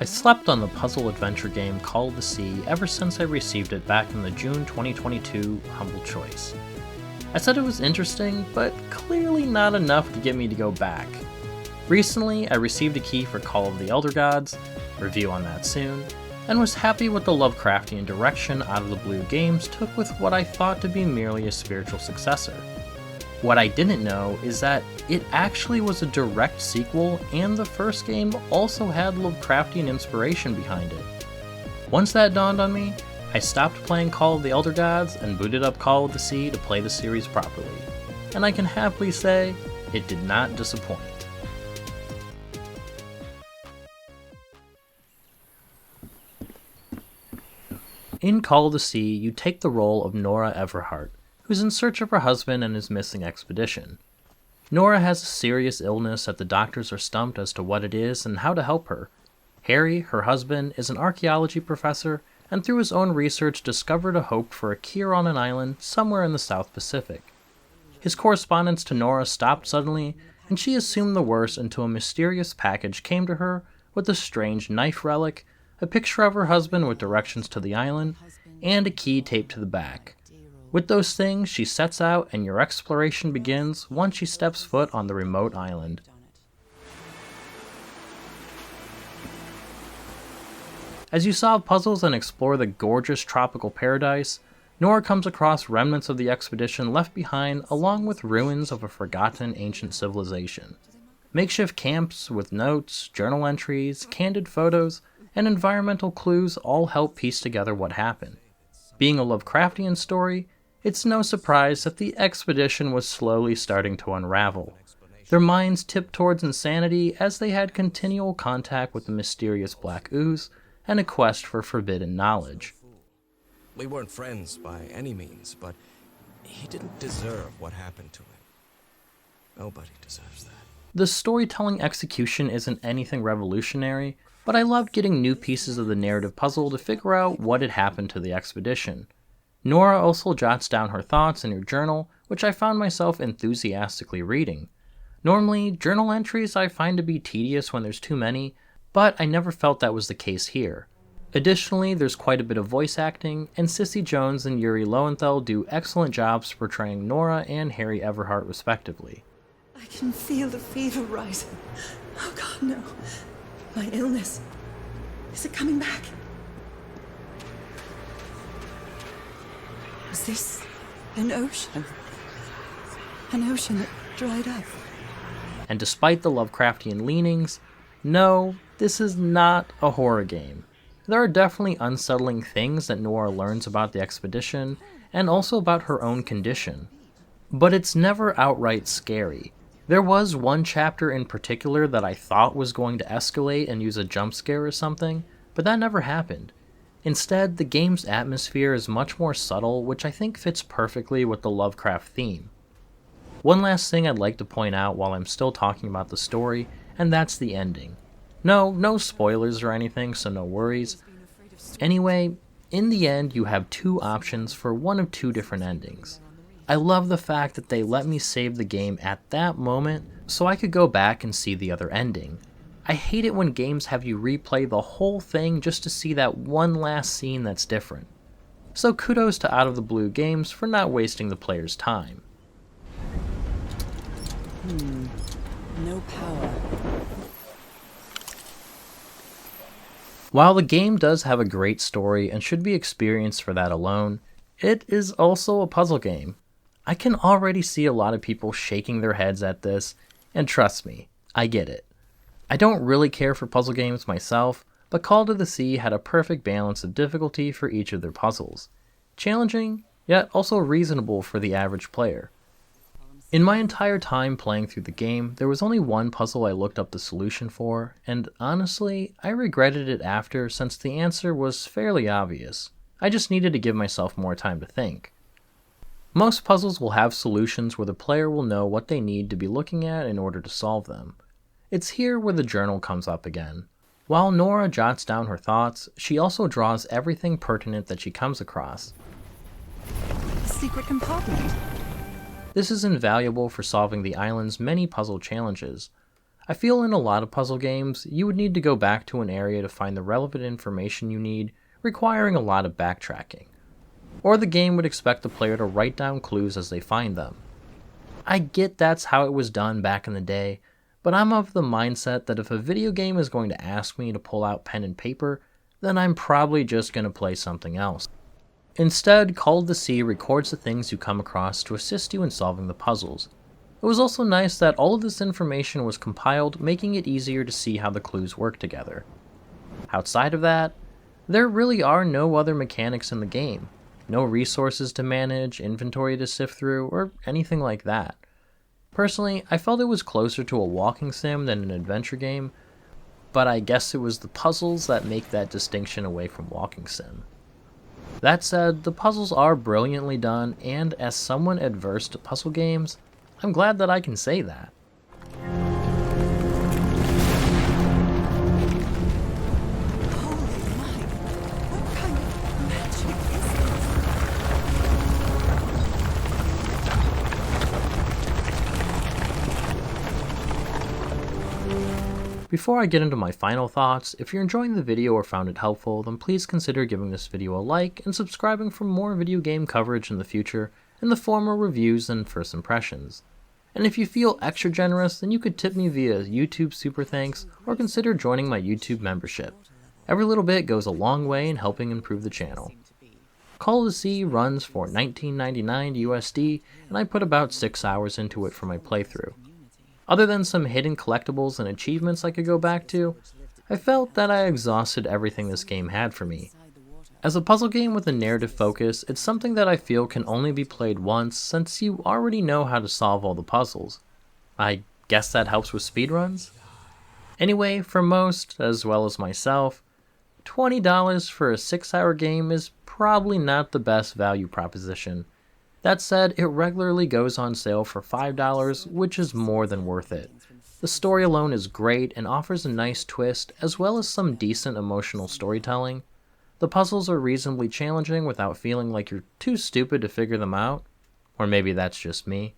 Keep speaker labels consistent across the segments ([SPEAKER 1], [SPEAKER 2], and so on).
[SPEAKER 1] I slept on the puzzle adventure game Call of the Sea ever since I received it back in the June 2022 Humble Choice. I said it was interesting, but clearly not enough to get me to go back. Recently, I received a key for Call of the Elder Gods, review on that soon, and was happy with the Lovecraftian direction Out of the Blue Games took with what I thought to be merely a spiritual successor. What I didn't know is that it actually was a direct sequel, and the first game also had Lovecraftian inspiration behind it. Once that dawned on me, I stopped playing Call of the Elder Gods and booted up Call of the Sea to play the series properly, and I can happily say it did not disappoint. In Call of the Sea, you take the role of Nora Everhart, who's in search of her husband and his missing expedition. Nora has a serious illness that the doctors are stumped as to what it is and how to help her. Harry, her husband, is an archaeology professor, and through his own research discovered a hope for a cure on an island somewhere in the South Pacific. His correspondence to Nora stopped suddenly, and she assumed the worst until a mysterious package came to her with a strange knife relic, a picture of her husband with directions to the island, and a key taped to the back. With those things, she sets out and your exploration begins once she steps foot on the remote island. As you solve puzzles and explore the gorgeous tropical paradise, Nora comes across remnants of the expedition left behind along with ruins of a forgotten ancient civilization. Makeshift camps with notes, journal entries, candid photos, and environmental clues all help piece together what happened. Being a Lovecraftian story, it's no surprise that the expedition was slowly starting to unravel. Their minds tipped towards insanity as they had continual contact with the mysterious black ooze and a quest for forbidden knowledge.
[SPEAKER 2] We weren't friends by any means, but he didn't deserve what happened to him. Nobody deserves that.
[SPEAKER 1] The storytelling execution isn't anything revolutionary, but I loved getting new pieces of the narrative puzzle to figure out what had happened to the expedition. Nora also jots down her thoughts in her journal, which I found myself enthusiastically reading. Normally, journal entries I find to be tedious when there's too many, but I never felt that was the case here. Additionally, there's quite a bit of voice acting, and Cissy Jones and Yuri Lowenthal do excellent jobs portraying Nora and Harry Everhart respectively.
[SPEAKER 3] I can feel the fever rising. Oh God, no. My illness. Is it coming back? Was this an ocean? An ocean that dried up?
[SPEAKER 1] And despite the Lovecraftian leanings, no, this is not a horror game. There are definitely unsettling things that Nora learns about the expedition, and also about her own condition. But it's never outright scary. There was one chapter in particular that I thought was going to escalate and use a jump scare or something, but that never happened. Instead, the game's atmosphere is much more subtle, which I think fits perfectly with the Lovecraft theme. One last thing I'd like to point out while I'm still talking about the story, and that's the ending. No spoilers or anything, so no worries. Anyway, in the end you have two options for one of two different endings. I love the fact that they let me save the game at that moment so I could go back and see the other ending. I hate it when games have you replay the whole thing just to see that one last scene that's different. So kudos to Out of the Blue Games for not wasting the player's time.
[SPEAKER 3] No power.
[SPEAKER 1] While the game does have a great story and should be experienced for that alone, it is also a puzzle game. I can already see a lot of people shaking their heads at this, and trust me, I get it. I don't really care for puzzle games myself, but Call of the Sea had a perfect balance of difficulty for each of their puzzles. Challenging, yet also reasonable for the average player. In my entire time playing through the game, there was only one puzzle I looked up the solution for, and honestly, I regretted it after since the answer was fairly obvious. I just needed to give myself more time to think. Most puzzles will have solutions where the player will know what they need to be looking at in order to solve them. It's here where the journal comes up again. While Nora jots down her thoughts, she also draws everything pertinent that she comes across.
[SPEAKER 3] A secret compartment.
[SPEAKER 1] This is invaluable for solving the island's many puzzle challenges. I feel in a lot of puzzle games, you would need to go back to an area to find the relevant information you need, requiring a lot of backtracking. Or the game would expect the player to write down clues as they find them. I get that's how it was done back in the day, but I'm of the mindset that if a video game is going to ask me to pull out pen and paper, then I'm probably just going to play something else. Instead, Call of the Sea records the things you come across to assist you in solving the puzzles. It was also nice that all of this information was compiled, making it easier to see how the clues work together. Outside of that, there really are no other mechanics in the game. No resources to manage, inventory to sift through, or anything like that. Personally, I felt it was closer to a walking sim than an adventure game, but I guess it was the puzzles that make that distinction away from walking sim. That said, the puzzles are brilliantly done, and as someone adverse to puzzle games, I'm glad that I can say that.
[SPEAKER 3] Holy Mike, what kind of magic is this?
[SPEAKER 1] Before I get into my final thoughts, if you're enjoying the video or found it helpful, then please consider giving this video a like and subscribing for more video game coverage in the future in the form of reviews and first impressions. And if you feel extra generous, then you could tip me via YouTube Super Thanks or consider joining my YouTube membership. Every little bit goes a long way in helping improve the channel. Call of the Sea runs for $19.99 USD, and I put about 6 hours into it for my playthrough. Other than some hidden collectibles and achievements I could go back to, I felt that I exhausted everything this game had for me. As a puzzle game with a narrative focus, it's something that I feel can only be played once since you already know how to solve all the puzzles. I guess that helps with speedruns? Anyway, for most, as well as myself, $20 for a 6-hour game is probably not the best value proposition. That said, it regularly goes on sale for $5, which is more than worth it. The story alone is great and offers a nice twist, as well as some decent emotional storytelling. The puzzles are reasonably challenging without feeling like you're too stupid to figure them out. Or maybe that's just me.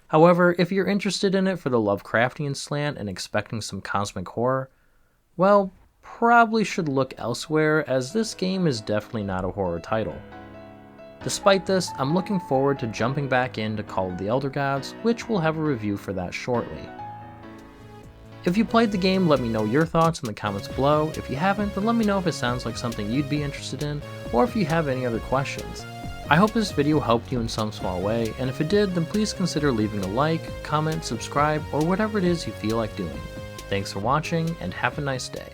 [SPEAKER 1] However, if you're interested in it for the Lovecraftian slant and expecting some cosmic horror, well, probably should look elsewhere, as this game is definitely not a horror title. Despite this, I'm looking forward to jumping back into Call of the Elder Gods, which we'll have a review for that shortly. If you played the game, let me know your thoughts in the comments below. If you haven't, then let me know if it sounds like something you'd be interested in, or if you have any other questions. I hope this video helped you in some small way, and if it did, then please consider leaving a like, comment, subscribe, or whatever it is you feel like doing. Thanks for watching, and have a nice day.